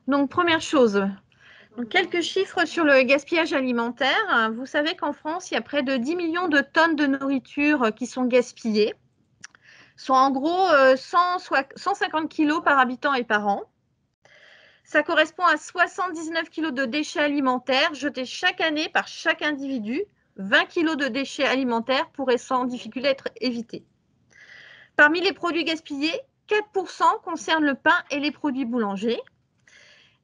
Donc, première chose, donc quelques chiffres sur le gaspillage alimentaire. Vous savez qu'en France, il y a près de 10 millions de tonnes de nourriture qui sont gaspillées, soit en gros 150 kilos par habitant et par an. Ça correspond à 79 kilos de déchets alimentaires jetés chaque année par chaque individu. 20 kilos de déchets alimentaires pourraient sans difficulté être évités. Parmi les produits gaspillés, 4% concernent le pain et les produits boulangers.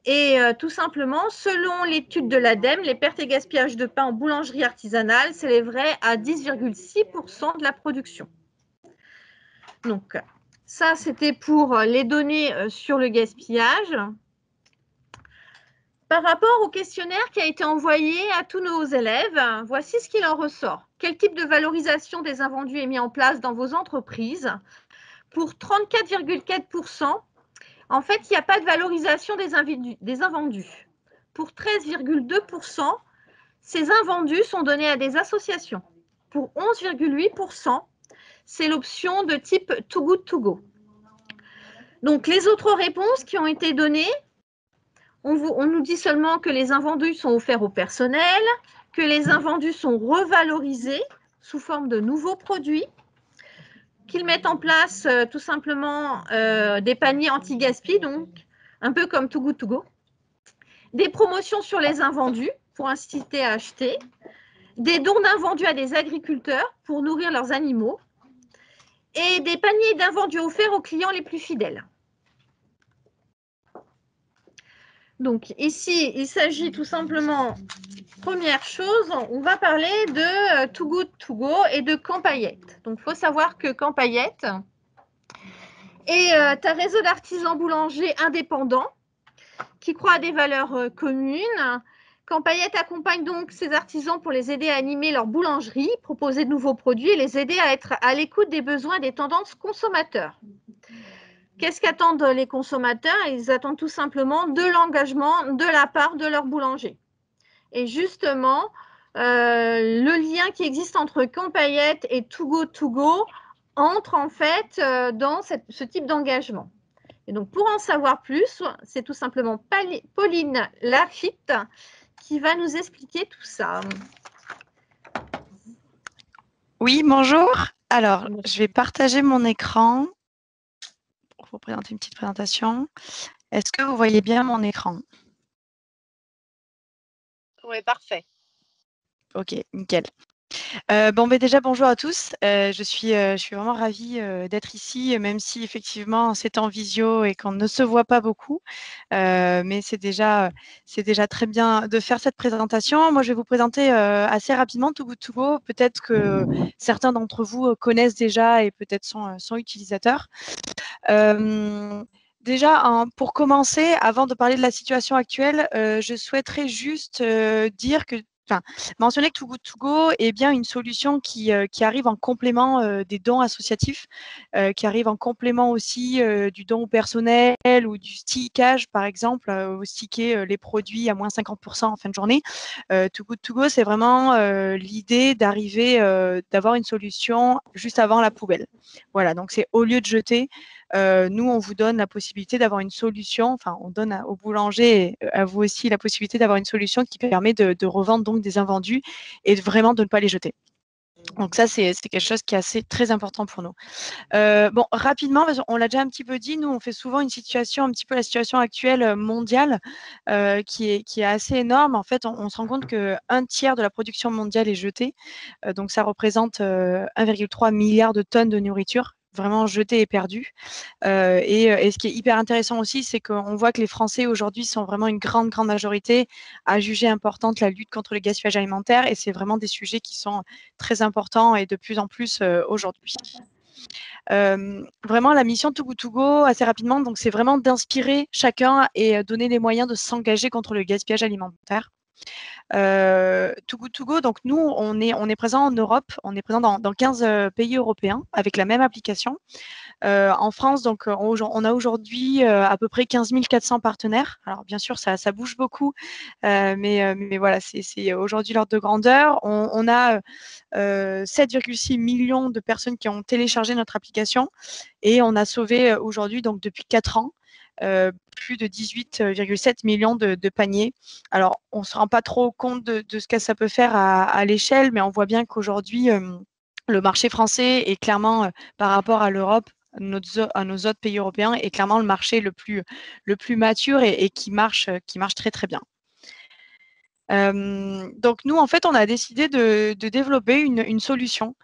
Et tout simplement, selon l'étude de l'ADEME, les pertes et gaspillages de pain en boulangerie artisanale s'élèveraient à 10,6% de la production. Donc, ça, c'était pour les données sur le gaspillage. Par rapport au questionnaire qui a été envoyé à tous nos élèves, voici ce qu'il en ressort. Quel type de valorisation des invendus est mis en place dans vos entreprises? Pour 34,4%, en fait, il n'y a pas de valorisation des invendus. Pour 13,2%, ces invendus sont donnés à des associations. Pour 11,8%, c'est l'option de type Too Good To Go. Donc, les autres réponses qui ont été données, on nous dit seulement que les invendus sont offerts au personnel, que les invendus sont revalorisés sous forme de nouveaux produits, qu'ils mettent en place tout simplement des paniers anti-gaspi, donc un peu comme Too Good To Go, des promotions sur les invendus pour inciter à acheter, des dons d'invendus à des agriculteurs pour nourrir leurs animaux et des paniers d'invendus offerts aux clients les plus fidèles. Donc ici, il s'agit tout simplement, première chose, on va parler de Too Good To Go et de Campayette. Donc il faut savoir que Campayette est un réseau d'artisans boulangers indépendants qui croient à des valeurs communes. Campayette accompagne donc ces artisans pour les aider à animer leur boulangerie, proposer de nouveaux produits et les aider à être à l'écoute des besoins et des tendances consommateurs. Qu'est-ce qu'attendent les consommateurs? Ils attendent tout simplement de l'engagement de la part de leur boulanger. Et justement, le lien qui existe entre Campayette et Too Good To Go entre en fait dans ce type d'engagement. Et donc, pour en savoir plus, c'est tout simplement Pauline Lafitte qui va nous expliquer tout ça. Oui, bonjour. Alors, je vais partager mon écran pour vous présenter une petite présentation. Est-ce que vous voyez bien mon écran? Oui, parfait. Ok, nickel. Bon, mais déjà, bonjour à tous. Je suis vraiment ravie d'être ici, même si effectivement c'est en visio et qu'on ne se voit pas beaucoup. Mais c'est déjà très bien de faire cette présentation. Moi, je vais vous présenter assez rapidement Too Good To Go. Peut-être que certains d'entre vous connaissent déjà et peut-être sont utilisateurs. Déjà, pour commencer, avant de parler de la situation actuelle, je souhaiterais juste mentionner que Too Good To Go est bien une solution qui arrive en complément des dons associatifs, qui arrive en complément aussi du don personnel ou du stickage, par exemple, ou sticker les produits à moins 50% en fin de journée. Too Good To Go, c'est vraiment l'idée d'arriver, d'avoir une solution juste avant la poubelle. Voilà, donc c'est au lieu de jeter, nous, on vous donne la possibilité d'avoir une solution, enfin, on donne au boulanger et à vous aussi la possibilité d'avoir une solution qui permet de revendre donc des invendus et vraiment de ne pas les jeter. Donc ça, c'est quelque chose qui est assez très important pour nous. Bon, rapidement, on l'a déjà un petit peu dit, nous, on fait souvent un petit peu la situation actuelle mondiale qui est assez énorme. En fait, on se rend compte qu'un tiers de la production mondiale est jetée. Donc ça représente 1,3 milliard de tonnes de nourriture vraiment jetées et perdues. Et ce qui est hyper intéressant aussi, c'est qu'on voit que les Français aujourd'hui sont vraiment une grande majorité à juger importante la lutte contre le gaspillage alimentaire. Et c'est vraiment des sujets qui sont très importants et de plus en plus aujourd'hui. Vraiment, la mission Too Good To Go, assez rapidement, donc c'est vraiment d'inspirer chacun et donner les moyens de s'engager contre le gaspillage alimentaire. Too Good To Go, donc nous, on est présent en Europe, on est présent dans 15 pays européens avec la même application. En France, donc, on a aujourd'hui à peu près 15 400 partenaires. Alors, bien sûr, ça bouge beaucoup, mais voilà, c'est aujourd'hui l'ordre de grandeur. On a 7,6 millions de personnes qui ont téléchargé notre application et on a sauvé aujourd'hui, donc depuis 4 ans, plus de 18,7 millions de paniers. Alors, on ne se rend pas trop compte de ce que ça peut faire à l'échelle, mais on voit bien qu'aujourd'hui, le marché français est clairement, par rapport à l'Europe, à nos autres pays européens, est clairement le marché le plus mature et qui marche très, très bien. Donc, nous, en fait, on a décidé de développer une solution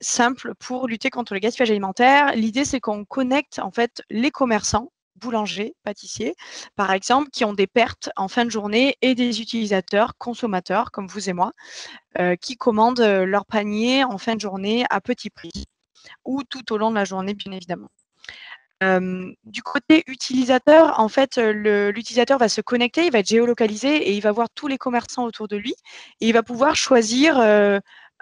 simple pour lutter contre le gaspillage alimentaire. L'idée, c'est qu'on connecte, en fait, les commerçants, boulangers, pâtissiers, par exemple, qui ont des pertes en fin de journée et des utilisateurs, consommateurs, comme vous et moi, qui commandent leur panier en fin de journée à petit prix ou tout au long de la journée, bien évidemment. Du côté utilisateur, en fait, l'utilisateur va se connecter, il va être géolocalisé et il va voir tous les commerçants autour de lui et il va pouvoir choisir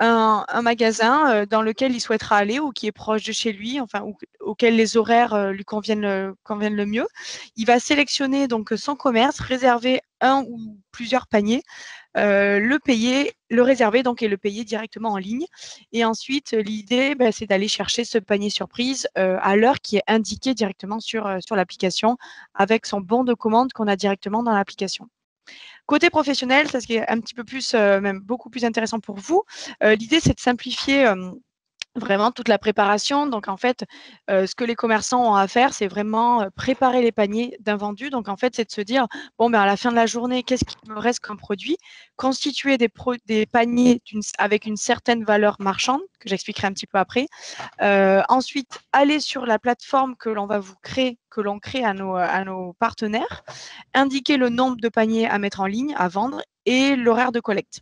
un magasin dans lequel il souhaitera aller ou qui est proche de chez lui, enfin, auquel les horaires lui conviennent le mieux. Il va sélectionner donc son commerce, réserver un ou plusieurs paniers, le payer, le réserver donc et le payer directement en ligne. Et ensuite, l'idée, c'est d'aller chercher ce panier surprise à l'heure qui est indiquée directement sur l'application avec son bon de commande qu'on a directement dans l'application. Côté professionnel, ça, ce qui est un petit peu plus, même beaucoup plus intéressant pour vous, l'idée, c'est de simplifier vraiment toute la préparation. Donc, en fait, ce que les commerçants ont à faire, c'est vraiment préparer les paniers d'invendus. Donc, en fait, c'est de se dire, bon, à la fin de la journée, qu'est-ce qu'il me reste comme produit? Constituer des paniers avec une certaine valeur marchande, que j'expliquerai un petit peu après. Ensuite, aller sur la plateforme que l'on va vous créer, que l'on crée à nos partenaires, indiquer le nombre de paniers à mettre en ligne, à vendre et l'horaire de collecte.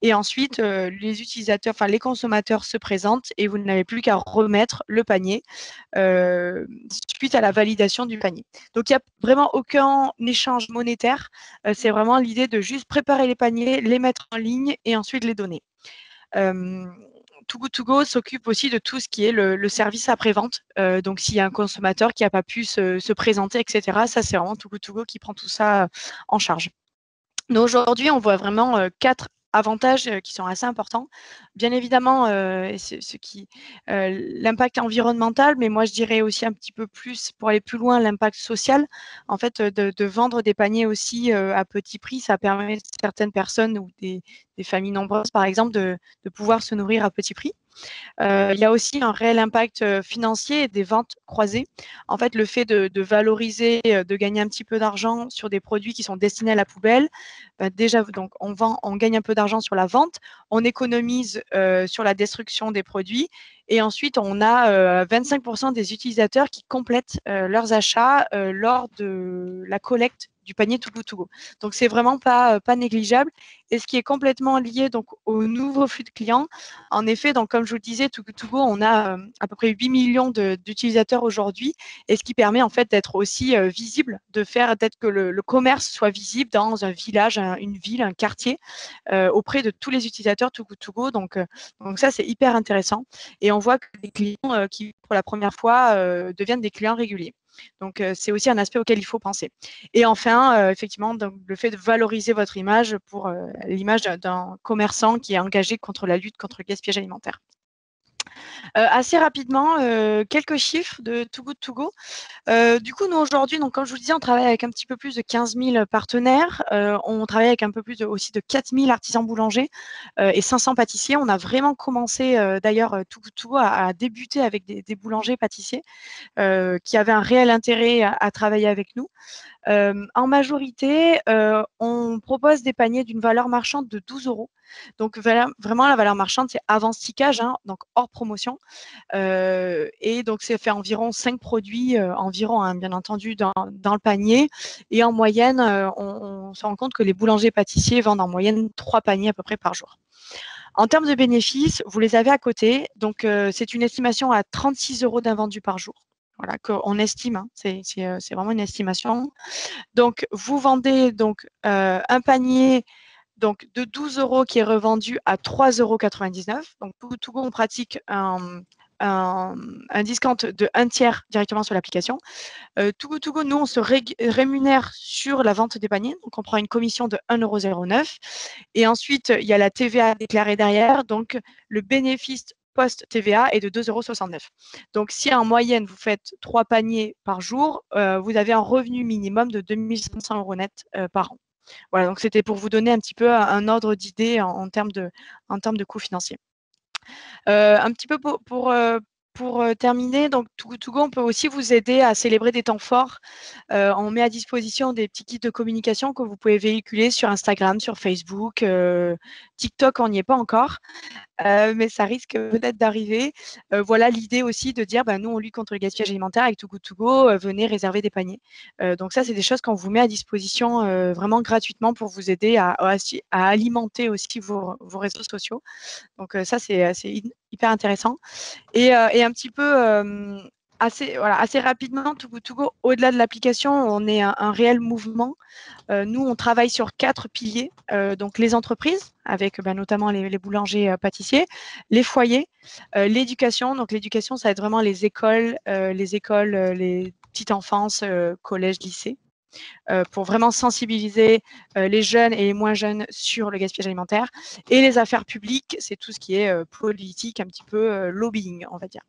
Et ensuite, les utilisateurs, enfin les consommateurs se présentent et vous n'avez plus qu'à remettre le panier suite à la validation du panier. Donc, il n'y a vraiment aucun échange monétaire. C'est vraiment l'idée de juste préparer les paniers, les mettre en ligne et ensuite les donner. Too Good To Go s'occupe aussi de tout ce qui est le service après-vente. Donc, s'il y a un consommateur qui n'a pas pu se présenter, etc., ça, c'est vraiment Too Good To Go qui prend tout ça en charge. Mais aujourd'hui, on voit vraiment 4 avantages qui sont assez importants. Bien évidemment, l'impact environnemental, mais moi, je dirais aussi un petit peu plus, pour aller plus loin, l'impact social. En fait, de vendre des paniers aussi à petit prix, ça permet à certaines personnes ou des familles nombreuses, par exemple, de pouvoir se nourrir à petit prix. Il y a aussi un réel impact financier et des ventes croisées. En fait, le fait de valoriser, de gagner un petit peu d'argent sur des produits qui sont destinés à la poubelle, déjà, donc, on gagne un peu d'argent sur la vente, on économise sur la destruction des produits et ensuite, on a 25% des utilisateurs qui complètent leurs achats lors de la collecte du panier Too Good To Go. Donc, c'est vraiment pas négligeable. Et ce qui est complètement lié donc, au nouveau flux de clients, en effet, donc, comme je vous le disais, Too Good To Go, on a à peu près 8 millions d'utilisateurs aujourd'hui, et ce qui permet en fait d'être aussi visible, de faire peut-être que le commerce soit visible dans un village, une ville, un quartier, auprès de tous les utilisateurs Too Good To Go. Donc ça, c'est hyper intéressant. Et on voit que les clients qui, pour la première fois, deviennent des clients réguliers. Donc, c'est aussi un aspect auquel il faut penser. Et enfin, effectivement, donc, le fait de valoriser votre image pour l'image d'un commerçant qui est engagé contre la lutte contre le gaspillage alimentaire. Assez rapidement, quelques chiffres de Too Good To Go. Du coup, nous, aujourd'hui, donc, comme je vous le disais, on travaille avec un petit peu plus de 15 000 partenaires. On travaille avec un peu plus aussi de 4 000 artisans boulangers et 500 pâtissiers. On a vraiment commencé, d'ailleurs, Too Good To Go à débuter avec des boulangers pâtissiers qui avaient un réel intérêt à travailler avec nous. En majorité, on propose des paniers d'une valeur marchande de 12 €. Donc, vraiment, la valeur marchande, c'est avant stickage, donc hors promotion. Et donc, ça fait environ 5 produits, bien entendu, dans le panier. Et en moyenne, on se rend compte que les boulangers-pâtissiers vendent en moyenne 3 paniers à peu près par jour. En termes de bénéfices, vous les avez à côté. Donc, c'est une estimation à 36 € d'invendus par jour. Voilà, qu'on estime, c'est vraiment une estimation. Donc, vous vendez donc un panier donc, de 12 € qui est revendu à 3,99 €. Donc, Too Go, on pratique un discount de 1/3 directement sur l'application. Too Go, nous, on se rémunère sur la vente des paniers. Donc, on prend une commission de 1,09 €. Et ensuite, il y a la TVA déclarée derrière. Donc, le bénéfice post-TVA est de 2,69 €. Donc, si en moyenne, vous faites 3 paniers par jour, vous avez un revenu minimum de 2 500 € net par an. Voilà, donc c'était pour vous donner un petit peu un ordre d'idée en termes de coûts financiers. Un petit peu pour terminer, donc Too Good To Go, on peut aussi vous aider à célébrer des temps forts. On met à disposition des petits kits de communication que vous pouvez véhiculer sur Instagram, sur Facebook, TikTok, on n'y est pas encore. Mais ça risque peut-être d'arriver. Voilà l'idée aussi de dire, nous, on lutte contre le gaspillage alimentaire avec Too Good To Go, venez réserver des paniers. Donc ça, c'est des choses qu'on vous met à disposition vraiment gratuitement pour vous aider à alimenter aussi vos réseaux sociaux. Donc ça, c'est hyper intéressant. Et un petit peu assez rapidement, Too Good To Go, au-delà de l'application, on est un réel mouvement. Nous, on travaille sur 4 piliers, donc les entreprises, avec notamment les boulangers, pâtissiers, les foyers, l'éducation. Donc l'éducation, ça va être vraiment les écoles, les petites enfances, collèges, lycées, pour vraiment sensibiliser les jeunes et les moins jeunes sur le gaspillage alimentaire. Et les affaires publiques, c'est tout ce qui est politique, un petit peu lobbying, on va dire.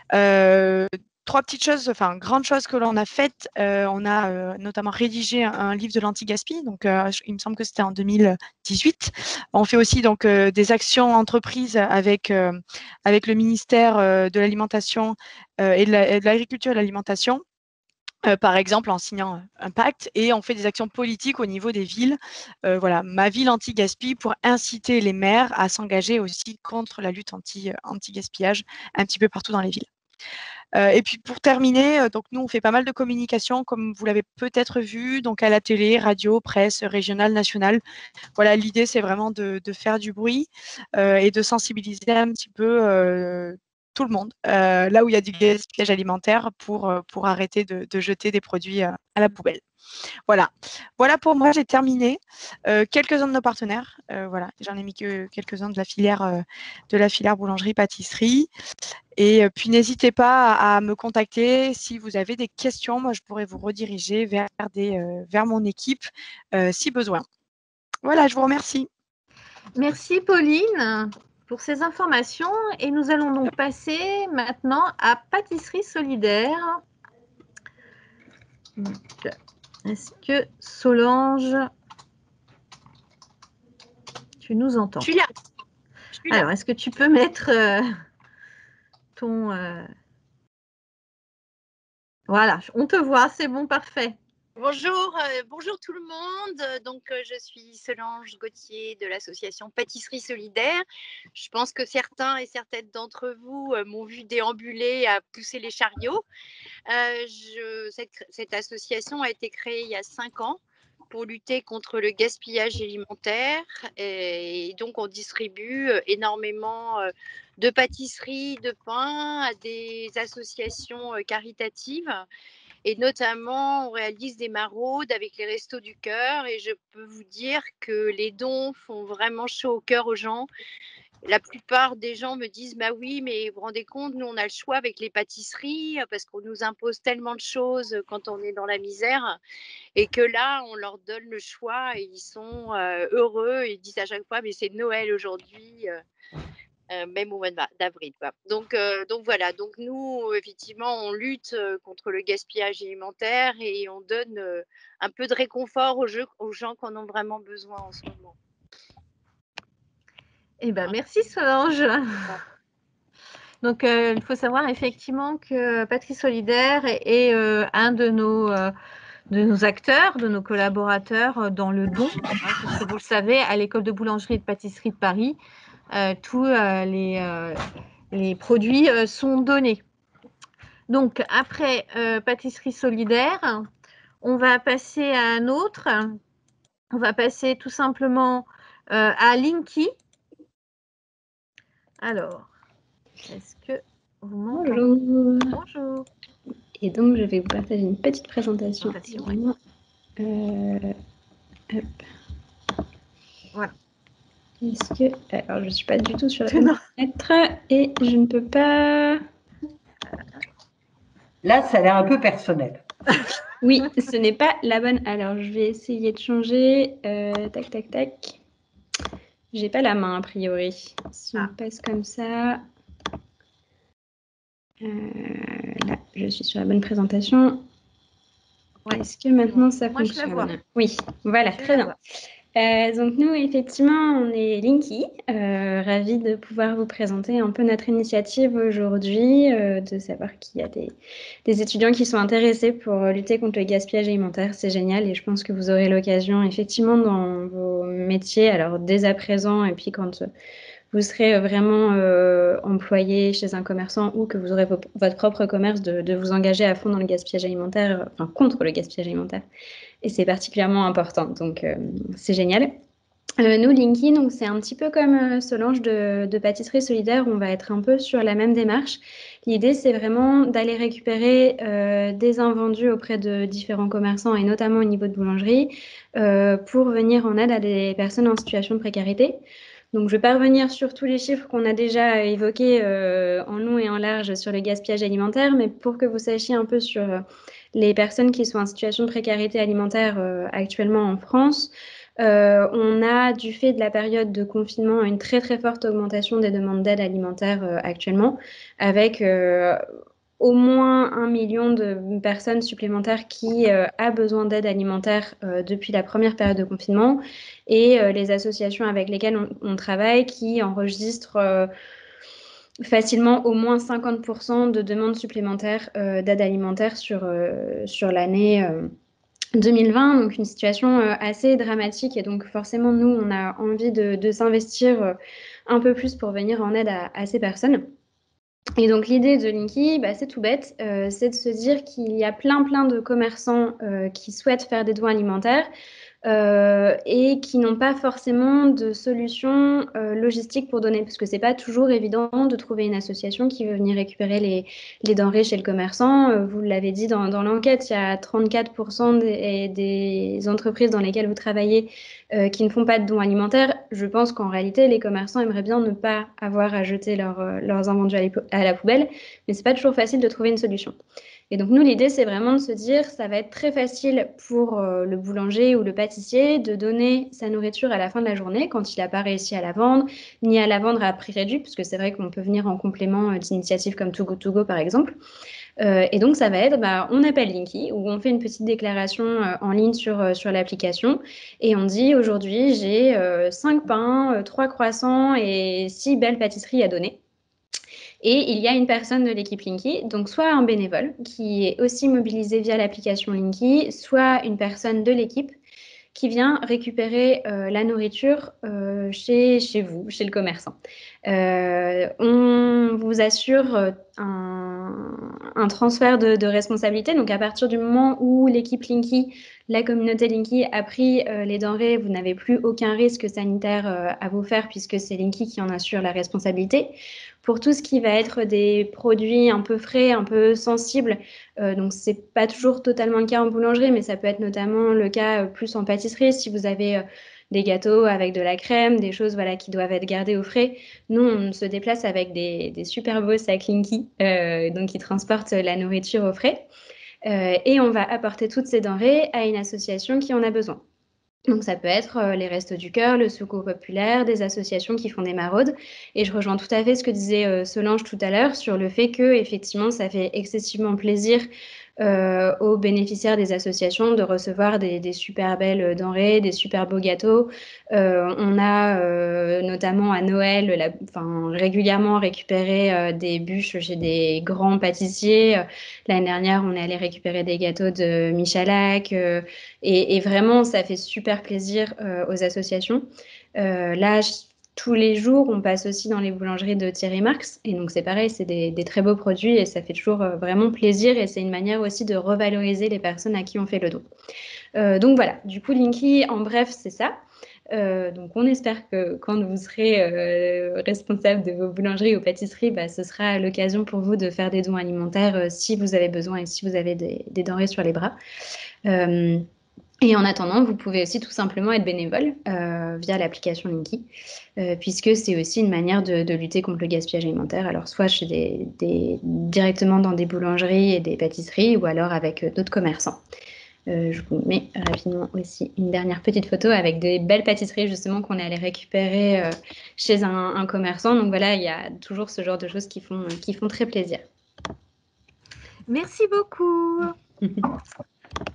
3 petites choses, enfin grandes choses que l'on a faites. On a notamment rédigé un livre de l'anti-gaspi. Donc, il me semble que c'était en 2018. On fait aussi donc des actions entreprises avec le ministère de l'Alimentation et de l'Agriculture et de l'Alimentation. Par exemple, en signant un pacte, et on fait des actions politiques au niveau des villes. Voilà, ma ville anti-gaspi, pour inciter les maires à s'engager aussi contre la lutte anti-gaspillage un petit peu partout dans les villes. Et puis pour terminer, donc nous, on fait pas mal de communication, comme vous l'avez peut-être vu, donc à la télé, radio, presse, régionale, nationale. Voilà, l'idée, c'est vraiment de faire du bruit et de sensibiliser un petit peu tout le monde, là où il y a du gaspillage alimentaire, pour arrêter de jeter des produits à la poubelle. Voilà. Voilà pour moi, j'ai terminé. Quelques-uns de nos partenaires, voilà, j'en ai mis que quelques-uns de la filière boulangerie-pâtisserie. Et puis, n'hésitez pas à me contacter si vous avez des questions. Moi, je pourrais vous rediriger vers mon équipe si besoin. Voilà, je vous remercie. Merci Pauline pour ces informations, et nous allons donc passer maintenant à Pâtisserie Solidaire. Est-ce que Solange, tu nous entends? Je suis là. Alors, est-ce que tu peux mettre ton... Voilà, on te voit, c'est bon, parfait. Bonjour, bonjour tout le monde. Donc, je suis Solange Gauthier de l'association Pâtisserie Solidaire. Je pense que certains et certaines d'entre vous m'ont vu déambuler à pousser les chariots. Cette association a été créée il y a 5 ans pour lutter contre le gaspillage alimentaire. Et donc, on distribue énormément de pâtisseries, de pain à des associations caritatives. Et notamment, on réalise des maraudes avec les Restos du Cœur. Et je peux vous dire que les dons font vraiment chaud au cœur aux gens. La plupart des gens me disent, bah oui, mais vous vous rendez compte, nous, on a le choix avec les pâtisseries parce qu'on nous impose tellement de choses quand on est dans la misère. Et que là, on leur donne le choix et ils sont heureux. Ils disent à chaque fois, mais c'est Noël aujourd'hui. Même au mois d'avril. Donc voilà, donc nous, effectivement, on lutte contre le gaspillage alimentaire et on donne un peu de réconfort aux gens qui en ont vraiment besoin en ce moment. Eh ben, merci Solange. Donc, il faut savoir effectivement que Pâtisserie Solidaire est un de nos acteurs, de nos collaborateurs dans le don, parce que vous le savez, à l'école de boulangerie et de pâtisserie de Paris, tous les produits sont donnés. Donc, après Pâtisserie Solidaire, on va passer à un autre. On va passer tout simplement à Linky. Alors, est-ce que vous m'entendez? Bonjour. Bonjour. Et donc, je vais vous partager une petite présentation. Hop. Voilà. Est-ce que... Alors, je ne suis pas du tout sur la fenêtre et je ne peux pas... Là, ça a l'air un peu personnel. Oui, ce n'est pas la bonne. Alors, je vais essayer de changer. Tac. J'ai pas la main, a priori. Si on passe comme ça... Là, je suis sur la bonne présentation. Ouais. Est-ce que maintenant ça Moi, je la fonctionne? vois. Oui, voilà, Je très la bien. vois. Donc nous, effectivement, on est Linky, ravis de pouvoir vous présenter un peu notre initiative aujourd'hui, de savoir qu'il y a des étudiants qui sont intéressés pour lutter contre le gaspillage alimentaire. C'est génial et je pense que vous aurez l'occasion, effectivement, dans vos métiers, alors dès à présent et puis quand vous serez vraiment employé chez un commerçant ou que vous aurez votre propre commerce, de vous engager à fond dans le gaspillage alimentaire, enfin contre le gaspillage alimentaire. Et c'est particulièrement important, donc c'est génial. Nous, Linky, donc c'est un petit peu comme Solange de Pâtisserie Solidaire, on va être un peu sur la même démarche. L'idée, c'est vraiment d'aller récupérer des invendus auprès de différents commerçants et notamment au niveau de boulangerie pour venir en aide à des personnes en situation de précarité. Donc, je ne vais pas revenir sur tous les chiffres qu'on a déjà évoqués en long et en large sur le gaspillage alimentaire, mais pour que vous sachiez un peu sur les personnes qui sont en situation de précarité alimentaire actuellement en France, on a, du fait de la période de confinement, une très très forte augmentation des demandes d'aide alimentaire actuellement, avec au moins 1 million de personnes supplémentaires qui a besoin d'aide alimentaire depuis la première période de confinement, et les associations avec lesquelles on travaille qui enregistrent facilement au moins 50% de demandes supplémentaires d'aide alimentaire sur l'année 2020, donc une situation assez dramatique, et donc forcément nous on a envie de s'investir un peu plus pour venir en aide à ces personnes. Et donc l'idée de Linky, c'est tout bête, c'est de se dire qu'il y a plein de commerçants qui souhaitent faire des dons alimentaires et qui n'ont pas forcément de solution logistique pour donner, parce que c'est pas toujours évident de trouver une association qui veut venir récupérer les denrées chez le commerçant. Vous l'avez dit dans l'enquête, il y a 34% des entreprises dans lesquelles vous travaillez qui ne font pas de dons alimentaires. Je pense qu'en réalité, les commerçants aimeraient bien ne pas avoir à jeter leurs invendus à la poubelle, mais c'est pas toujours facile de trouver une solution. Et donc nous, l'idée, c'est vraiment de se dire, ça va être très facile pour le boulanger ou le pâtissier de donner sa nourriture à la fin de la journée quand il n'a pas réussi à la vendre, ni à la vendre à prix réduit, puisque c'est vrai qu'on peut venir en complément d'initiatives comme Too Good To Go, par exemple. Et donc, ça va être, on appelle Linky, où on fait une petite déclaration en ligne sur l'application, et on dit, aujourd'hui, j'ai 5 pains, 3 croissants et 6 belles pâtisseries à donner. Et il y a une personne de l'équipe Linky, donc soit un bénévole qui est aussi mobilisé via l'application Linky, soit une personne de l'équipe qui vient récupérer la nourriture chez vous, chez le commerçant. On vous assure un transfert de responsabilité. Donc, à partir du moment où l'équipe Linky, la communauté Linky a pris les denrées, vous n'avez plus aucun risque sanitaire à vous faire puisque c'est Linky qui en assure la responsabilité. Pour tout ce qui va être des produits un peu frais, un peu sensibles, donc c'est pas toujours totalement le cas en boulangerie, mais ça peut être notamment le cas plus en pâtisserie. Si vous avez des gâteaux avec de la crème, des choses qui doivent être gardées au frais. Nous, on se déplace avec des super beaux sacs Linky, donc qui transportent la nourriture au frais. Et on va apporter toutes ces denrées à une association qui en a besoin. Donc ça peut être les Restos du Cœur, le Secours Populaire, des associations qui font des maraudes. Et je rejoins tout à fait ce que disait Solange tout à l'heure sur le fait que effectivement ça fait excessivement plaisir aux bénéficiaires des associations de recevoir des super belles denrées, des super beaux gâteaux. On a notamment à Noël régulièrement récupéré des bûches chez des grands pâtissiers. L'année dernière, on est allé récupérer des gâteaux de Michalak et vraiment, ça fait super plaisir aux associations. Là, tous les jours, on passe aussi dans les boulangeries de Thierry Marx. Et donc, c'est pareil, c'est des très beaux produits et ça fait toujours vraiment plaisir. Et c'est une manière aussi de revaloriser les personnes à qui on fait le don. Donc voilà, du coup, Linky, en bref, c'est ça. Donc, on espère que quand vous serez responsable de vos boulangeries ou pâtisseries, ce sera l'occasion pour vous de faire des dons alimentaires si vous avez besoin et si vous avez des denrées sur les bras. Et en attendant, vous pouvez aussi tout simplement être bénévole via l'application Linky, puisque c'est aussi une manière de lutter contre le gaspillage alimentaire. Alors, soit chez directement dans des boulangeries et des pâtisseries, ou alors avec d'autres commerçants. Je vous mets rapidement aussi une dernière petite photo avec des belles pâtisseries justement qu'on est allé récupérer chez un commerçant. Donc voilà, il y a toujours ce genre de choses qui font très plaisir. Merci beaucoup.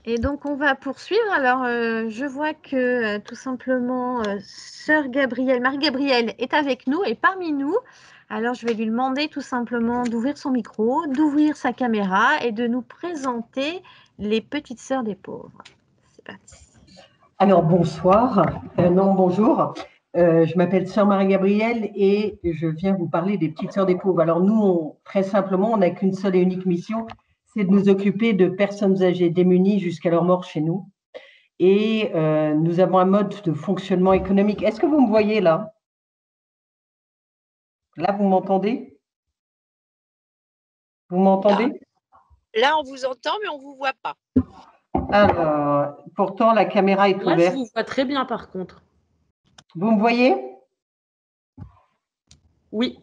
Et donc, on va poursuivre. Alors, je vois que tout simplement, sœur Gabrielle, Marie-Gabrielle est avec nous et parmi nous. Alors, je vais lui demander tout simplement d'ouvrir son micro, d'ouvrir sa caméra et de nous présenter les petites sœurs des pauvres. C'est parti. Alors, bonsoir. Non, bonjour. Je m'appelle Sœur Marie-Gabrielle et je viens vous parler des petites sœurs des pauvres. Alors, nous, très simplement, on n'a qu'une seule et unique mission, c'est de nous occuper de personnes âgées démunies jusqu'à leur mort chez nous. Et nous avons un mode de fonctionnement économique. Est-ce que vous me voyez là? Là, vous m'entendez? Vous m'entendez? Là, on vous entend, mais on ne vous voit pas. Alors, pourtant, la caméra est Là, je ouverte. vous vois très bien par contre. Vous me voyez? Oui,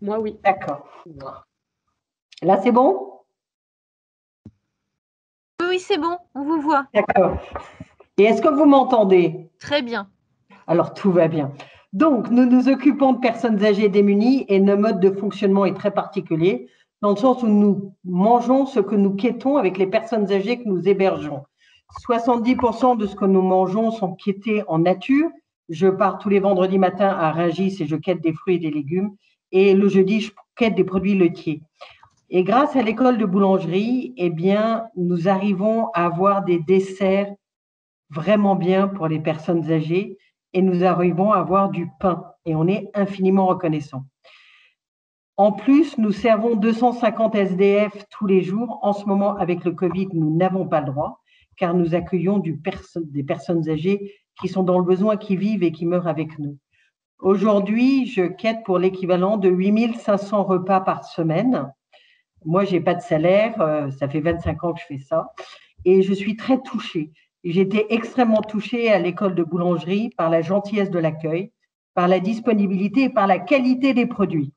moi oui. D'accord. Là, c'est bon? Oui, c'est bon, on vous voit. D'accord. Et est-ce que vous m'entendez? Très bien. Alors, tout va bien. Donc, nous nous occupons de personnes âgées démunies et notre mode de fonctionnement est très particulier, dans le sens où nous mangeons ce que nous quêtons avec les personnes âgées que nous hébergeons. 70% de ce que nous mangeons sont quêtés en nature. Je pars tous les vendredis matins à Rungis et je quête des fruits et des légumes. Et le jeudi, je quête des produits laitiers. Et grâce à l'école de boulangerie, eh bien, nous arrivons à avoir des desserts vraiment bien pour les personnes âgées et nous arrivons à avoir du pain et on est infiniment reconnaissant. En plus, nous servons 250 SDF tous les jours. En ce moment, avec le Covid, nous n'avons pas le droit car nous accueillons des personnes âgées qui sont dans le besoin, qui vivent et qui meurent avec nous. Aujourd'hui, je quête pour l'équivalent de 8500 repas par semaine. Moi, je n'ai pas de salaire, ça fait 25 ans que je fais ça et je suis très touchée. J'étais extrêmement touchée à l'école de boulangerie par la gentillesse de l'accueil, par la disponibilité et par la qualité des produits.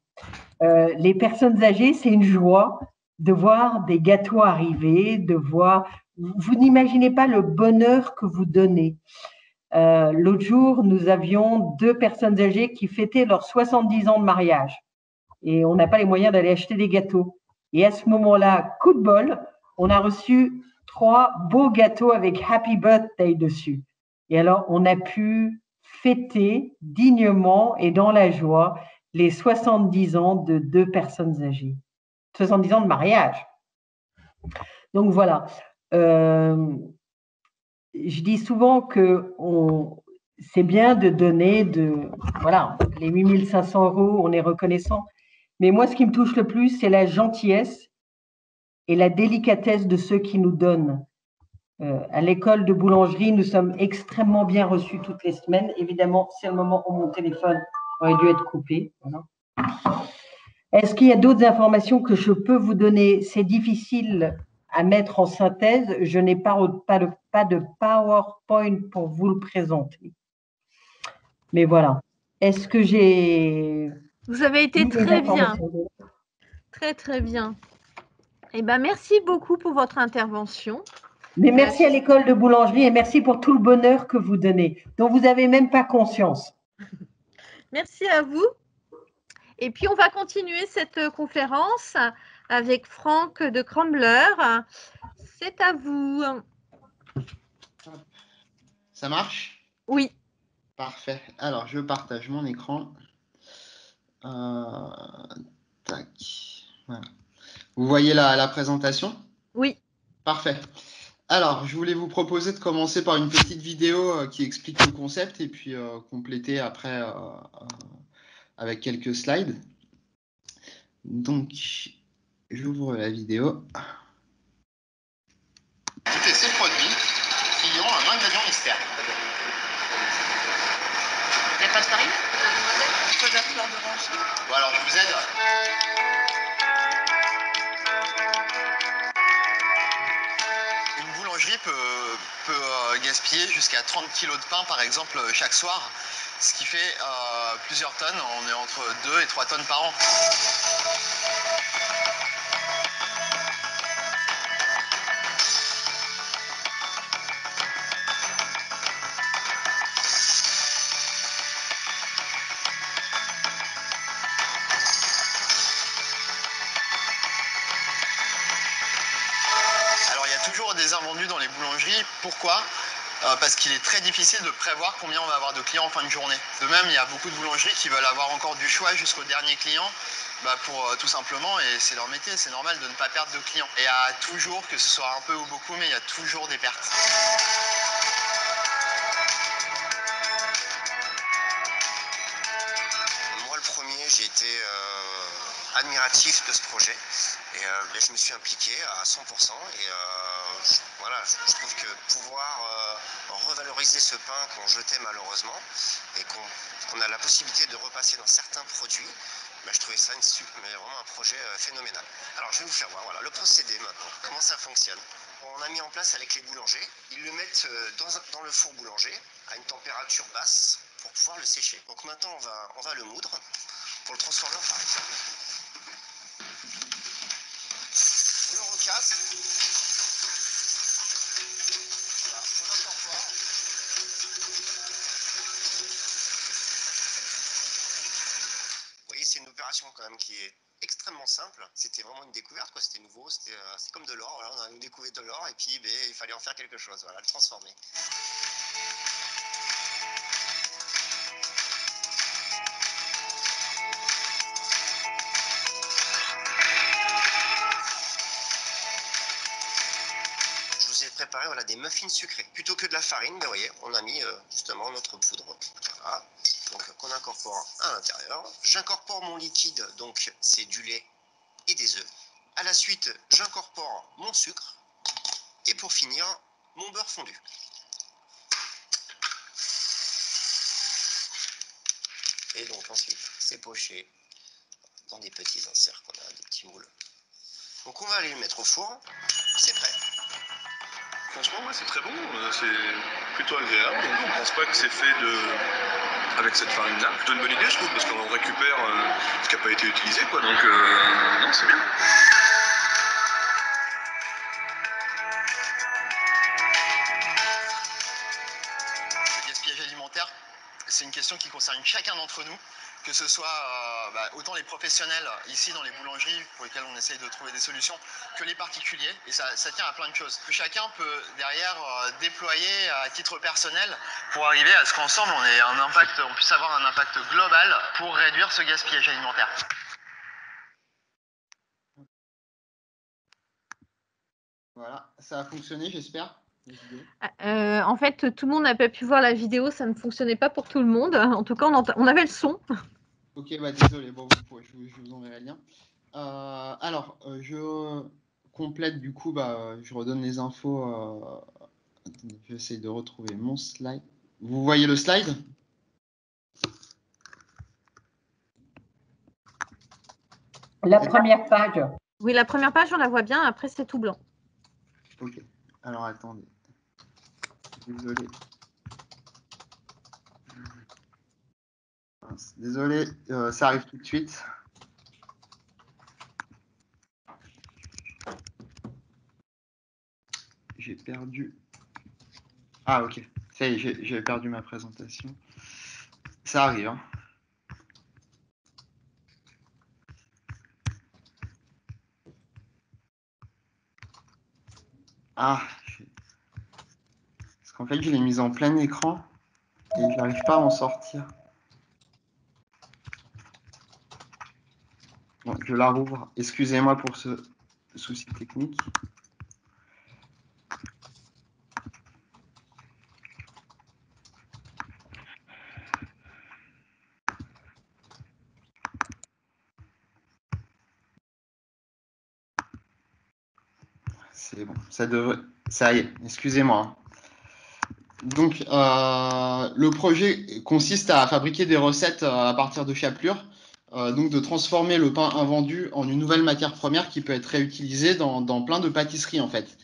Les personnes âgées, c'est une joie de voir des gâteaux arriver, de voir… Vous n'imaginez pas le bonheur que vous donnez. L'autre jour, nous avions 2 personnes âgées qui fêtaient leurs 70 ans de mariage et on n'a pas les moyens d'aller acheter des gâteaux. Et à ce moment-là, coup de bol, on a reçu 3 beaux gâteaux avec Happy Birthday dessus. Et alors, on a pu fêter dignement et dans la joie les 70 ans de 2 personnes âgées. 70 ans de mariage. Donc voilà. Je dis souvent que c'est bien de donner voilà, les 8500 €, on est reconnaissant. Mais moi, ce qui me touche le plus, c'est la gentillesse et la délicatesse de ceux qui nous donnent. À l'école de boulangerie, nous sommes extrêmement bien reçus toutes les semaines. Évidemment, c'est le moment où mon téléphone aurait dû être coupé. Voilà. Est-ce qu'il y a d'autres informations que je peux vous donner? C'est difficile à mettre en synthèse. Je n'ai pas de PowerPoint pour vous le présenter. Mais voilà. Est-ce que j'ai… Vous avez été très bien. Très, très bien. Eh bien, merci beaucoup pour votre intervention. Mais merci à l'école de boulangerie et merci pour tout le bonheur que vous donnez, dont vous n'avez même pas conscience. Merci à vous. Et puis, on va continuer cette conférence avec Franck de Crumbler. C'est à vous. Ça marche? Oui. Parfait. Alors, je partage mon écran. Tac. Voilà. Vous voyez la présentation? Oui. Parfait. Alors, je voulais vous proposer de commencer par une petite vidéo qui explique le concept et puis compléter après avec quelques slides. Donc, j'ouvre la vidéo. C'était ces produits qui ont un ingrédient mystère. Il n'y a pas de farine? Il faut de la fleur d'orange. Bon, alors, je vous aide. Une boulangerie peut gaspiller jusqu'à 30 kg de pain, par exemple, chaque soir, ce qui fait plusieurs tonnes. On est entre 2 et 3 tonnes par an. toujours des invendus dans les boulangeries. Pourquoi ? Parce qu'il est très difficile de prévoir combien on va avoir de clients en fin de journée. De même, il y a beaucoup de boulangeries qui veulent avoir encore du choix jusqu'au dernier client, pour tout simplement, et c'est leur métier, c'est normal de ne pas perdre de clients. Et il y a toujours, que ce soit un peu ou beaucoup, mais il y a toujours des pertes. Moi, le premier, j'ai été admiratif de ce projet et je me suis impliqué à 100% et voilà, je trouve que pouvoir revaloriser ce pain qu'on jetait malheureusement et qu'on a la possibilité de repasser dans certains produits, je trouvais ça vraiment un projet phénoménal. Alors je vais vous faire voir le procédé maintenant, comment ça fonctionne. On a mis en place avec les boulangers, ils le mettent dans le four boulanger à une température basse pour pouvoir le sécher. Donc maintenant on va le moudre pour le transformer en farine. On le recasse. Voilà, on l'incorpore. Vous voyez, c'est une opération quand même qui est extrêmement simple. C'était vraiment une découverte, quoi. C'était nouveau, c'est comme de l'or. Voilà, on a découvert de l'or et puis il fallait en faire quelque chose, voilà, le transformer. J'ai préparé des muffins sucrés. Plutôt que de la farine, vous voyez, on a mis justement notre poudre, voilà, donc qu'on incorpore à l'intérieur. J'incorpore mon liquide, donc c'est du lait et des œufs. À la suite, j'incorpore mon sucre et pour finir, mon beurre fondu. Et donc ensuite, c'est poché dans des petits inserts qu'on a, des petits moules. Donc on va aller le mettre au four, c'est prêt. Franchement, ouais, c'est très bon, c'est plutôt agréable. On ne pense pas que c'est fait avec cette farine-là. Plutôt une bonne idée, je trouve, parce qu'on récupère ce qui n'a pas été utilisé, quoi. Donc, non, c'est bien. Le gaspillage alimentaire, c'est une question qui concerne chacun d'entre nous, que ce soit autant les professionnels ici dans les boulangeries pour lesquels on essaye de trouver des solutions, que les particuliers, et ça tient à plein de choses. Que chacun peut derrière déployer à titre personnel pour arriver à ce qu'ensemble on puisse avoir un impact global pour réduire ce gaspillage alimentaire. Voilà, ça a fonctionné, j'espère. En fait, tout le monde n'a pas pu voir la vidéo, ça ne fonctionnait pas pour tout le monde. En tout cas, on avait le son. Ok, désolé, bon, je vous enverrai le lien. Alors, je complète du coup, je redonne les infos. Attendez, je vais essayer de retrouver mon slide. Vous voyez le slide? La première page. Oui, la première page, on la voit bien. Après, c'est tout blanc. Ok. Alors, attendez. Désolé. Désolé, ça arrive tout de suite. J'ai perdu. Ah, ok. Ça y est, j'ai perdu ma présentation. Ça arrive, hein. Ah, parce qu'en fait, je l'ai mise en plein écran et je n'arrive pas à en sortir. Bon, je la rouvre. Excusez-moi pour ce souci technique. C'est bon, ça devrait. Ça y est, excusez-moi. Donc, le projet consiste à fabriquer des recettes à partir de chapelure, donc de transformer le pain invendu en une nouvelle matière première qui peut être réutilisée dans plein de pâtisseries en fait.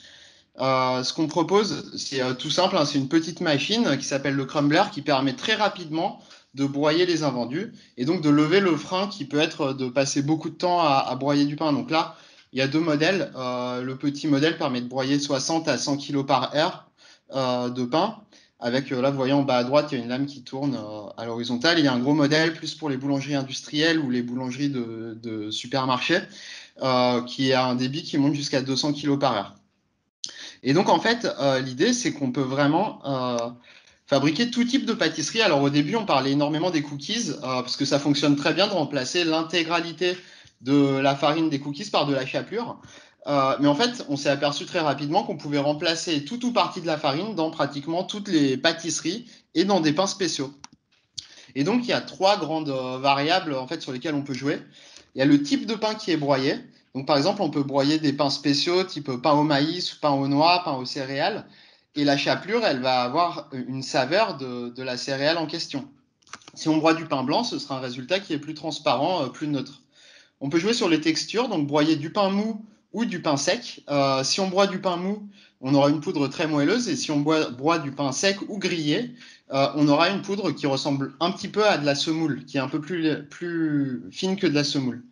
Ce qu'on propose, c'est tout simple, hein, c'est une petite machine qui s'appelle le crumbler qui permet très rapidement de broyer les invendus et donc de lever le frein qui peut être de passer beaucoup de temps à broyer du pain. Donc là, il y a deux modèles. Le petit modèle permet de broyer 60 à 100 kg par heure de pain. Avec, là, vous voyez en bas à droite, il y a une lame qui tourne à l'horizontale. Il y a un gros modèle plus pour les boulangeries industrielles ou les boulangeries de supermarchés qui a un débit qui monte jusqu'à 200 kg par heure. Et donc, en fait, l'idée, c'est qu'on peut vraiment fabriquer tout type de pâtisserie. Alors, au début, on parlait énormément des cookies, parce que ça fonctionne très bien de remplacer l'intégralité de la farine des cookies par de la chapelure. Mais en fait, on s'est aperçu très rapidement qu'on pouvait remplacer tout ou partie de la farine dans pratiquement toutes les pâtisseries et dans des pains spéciaux. Et donc, il y a 3 grandes variables en fait, sur lesquelles on peut jouer. Il y a le type de pain qui est broyé. Donc, par exemple, on peut broyer des pains spéciaux, type pain au maïs, pain aux noix, pain aux céréales. Et la chapelure, elle va avoir une saveur de la céréale en question. Si on broie du pain blanc, ce sera un résultat qui est plus transparent, plus neutre. On peut jouer sur les textures, donc broyer du pain mou ou du pain sec. Si on broie du pain mou, on aura une poudre très moelleuse. Et si on broie du pain sec ou grillé, on aura une poudre qui ressemble un petit peu à de la semoule, qui est un peu plus fine que de la semoule.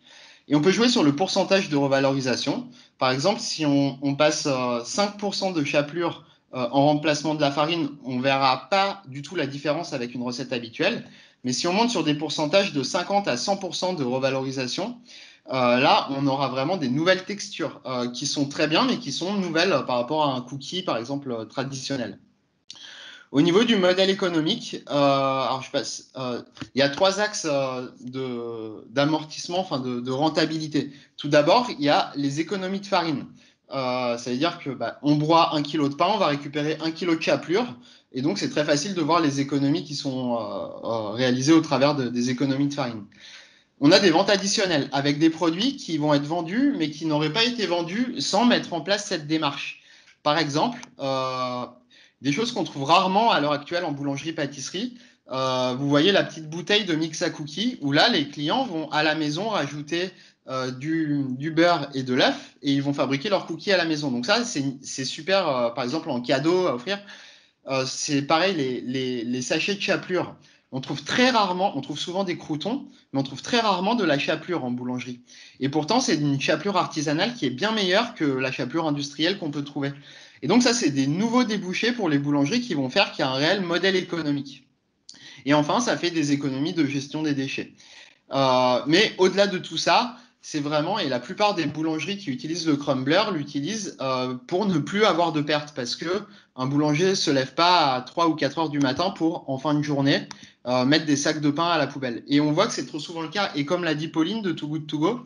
Et on peut jouer sur le pourcentage de revalorisation. Par exemple, si on passe 5% de chapelure en remplacement de la farine, on ne verra pas du tout la différence avec une recette habituelle. Mais si on monte sur des pourcentages de 50 à 100% de revalorisation, là, on aura vraiment des nouvelles textures qui sont très bien, mais qui sont nouvelles par rapport à un cookie, par exemple, traditionnel. Au niveau du modèle économique, alors il y a 3 axes d'amortissement, enfin de rentabilité. Tout d'abord, il y a les économies de farine. Ça veut dire que on broie 1 kg de pain, on va récupérer 1 kg de chapelure, et donc c'est très facile de voir les économies qui sont réalisées au travers des économies de farine. On a des ventes additionnelles avec des produits qui vont être vendus, mais qui n'auraient pas été vendus sans mettre en place cette démarche. Par exemple, des choses qu'on trouve rarement à l'heure actuelle en boulangerie-pâtisserie. Vous voyez la petite bouteille de mix à cookies, où là, les clients vont à la maison rajouter du beurre et de l'œuf, et ils vont fabriquer leurs cookies à la maison. Donc ça, c'est super, par exemple, en cadeau à offrir. C'est pareil, les sachets de chapelure. On trouve très rarement, on trouve souvent des croûtons, mais on trouve très rarement de la chapelure en boulangerie. Et pourtant, c'est une chapelure artisanale qui est bien meilleure que la chapelure industrielle qu'on peut trouver. Et donc ça, c'est des nouveaux débouchés pour les boulangeries qui vont faire qu'il y a un réel modèle économique. Et enfin, ça fait des économies de gestion des déchets. Mais au-delà de tout ça, c'est vraiment, et la plupart des boulangeries qui utilisent le crumbler l'utilisent pour ne plus avoir de pertes, parce que un boulanger ne se lève pas à 3 ou 4 heures du matin pour, en fin de journée, mettre des sacs de pain à la poubelle. Et on voit que c'est trop souvent le cas. Et comme l'a dit Pauline de Too Good To Go,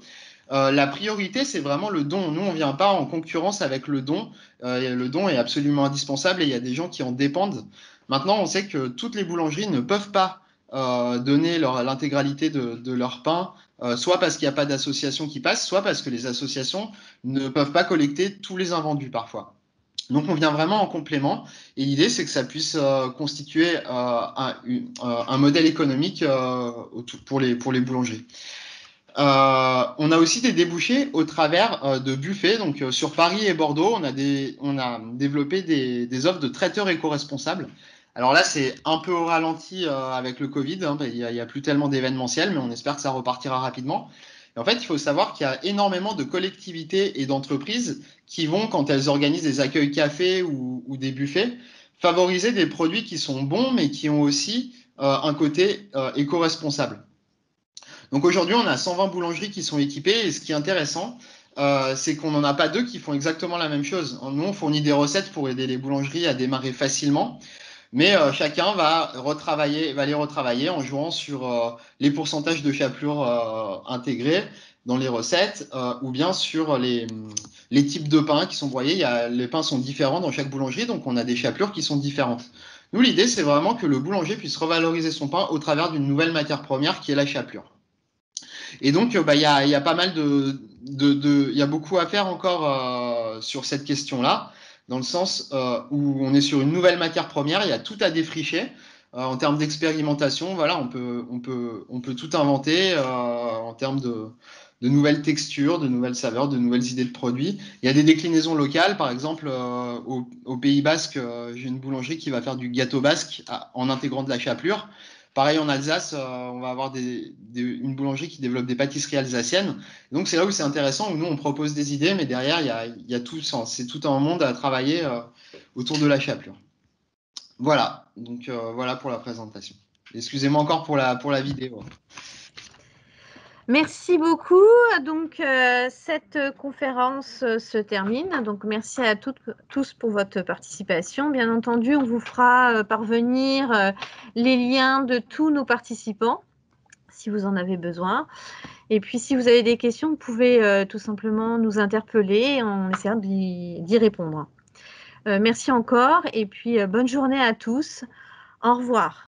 la priorité, c'est vraiment le don. Nous, on ne vient pas en concurrence avec le don. Le don est absolument indispensable et il y a des gens qui en dépendent. Maintenant, on sait que toutes les boulangeries ne peuvent pas donner l'intégralité de leur pain, soit parce qu'il n'y a pas d'association qui passe, soit parce que les associations ne peuvent pas collecter tous les invendus parfois. Donc on vient vraiment en complément et l'idée c'est que ça puisse constituer un modèle économique pour les boulangeries. On a aussi des débouchés au travers de buffets. Donc sur Paris et Bordeaux, on a développé des offres de traiteurs éco-responsables. Alors là, c'est un peu au ralenti avec le Covid. Il n'y a plus tellement d'événementiel, mais on espère que ça repartira rapidement. Et en fait, il faut savoir qu'il y a énormément de collectivités et d'entreprises qui vont, quand elles organisent des accueils café ou des buffets, favoriser des produits qui sont bons, mais qui ont aussi un côté éco-responsable. Donc aujourd'hui, on a 120 boulangeries qui sont équipées et ce qui est intéressant, c'est qu'on n'en a pas 2 qui font exactement la même chose. Nous, on fournit des recettes pour aider les boulangeries à démarrer facilement, mais chacun va les retravailler en jouant sur les pourcentages de chapelure intégrés dans les recettes ou bien sur les types de pains qui sont broyés. Les pains sont différents dans chaque boulangerie, donc on a des chapelures qui sont différentes. Nous, l'idée, c'est vraiment que le boulanger puisse revaloriser son pain au travers d'une nouvelle matière première qui est la chapelure. Et donc, il y a pas mal il y a beaucoup à faire encore sur cette question-là, dans le sens où on est sur une nouvelle matière première, il y a tout à défricher. En termes d'expérimentation, voilà, on peut tout inventer en termes de nouvelles textures, de nouvelles saveurs, de nouvelles idées de produits. Il y a des déclinaisons locales, par exemple, au Pays Basque, j'ai une boulangerie qui va faire du gâteau basque en intégrant de la chapelure. Pareil, en Alsace, on va avoir une boulangerie qui développe des pâtisseries alsaciennes. Donc, c'est là où c'est intéressant, où nous, on propose des idées, mais derrière, il y a tout, c'est tout un monde à travailler autour de la chapelure. Voilà, donc voilà pour la présentation. Excusez-moi encore pour la vidéo. Merci beaucoup. Donc, cette conférence se termine. Donc, merci à tous pour votre participation. Bien entendu, on vous fera parvenir les liens de tous nos participants, si vous en avez besoin. Et puis, si vous avez des questions, vous pouvez tout simplement nous interpeller. On essaiera d'y répondre. Merci encore. Et puis, bonne journée à tous. Au revoir.